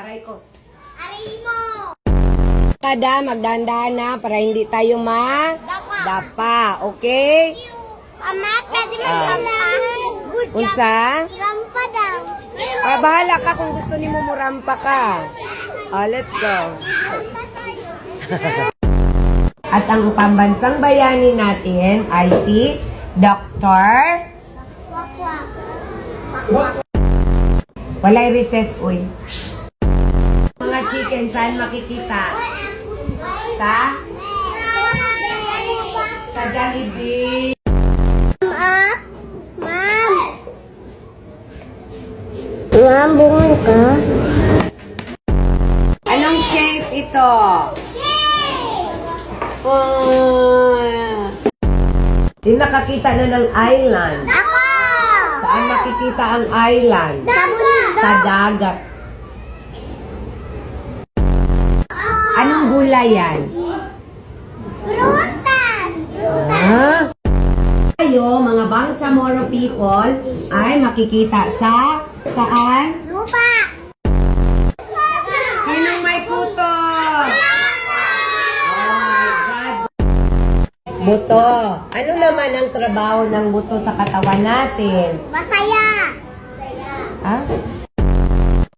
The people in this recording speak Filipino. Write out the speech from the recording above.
Aray ko. Aray mo! Tada, magdahan-dahan na para hindi tayo dapa. Okay? Ama, pwede magrampa. Unsa? Rampa daw. Bahala ka kung gusto ni mo murampa ka. Let's go. At ang pambansang bayani natin ay si Dr. Wakwak. Walay recess, uy. Mga chicken, saan makikita? Sa Jollibee. Ma'am! Ma'am, bungon ka? Anong shape ito? Yung nakakita na ng island. Ako! Saan makikita ang island? Sa dagat. Anong gulay yan? Prutas! Tayo, mga Bangsamoro people, ay makikita sa saan? Lupa! Sinong may kuto? Oh my God. Buto. Ano naman ang trabaho ng buto sa katawan natin? Masaya! Ha?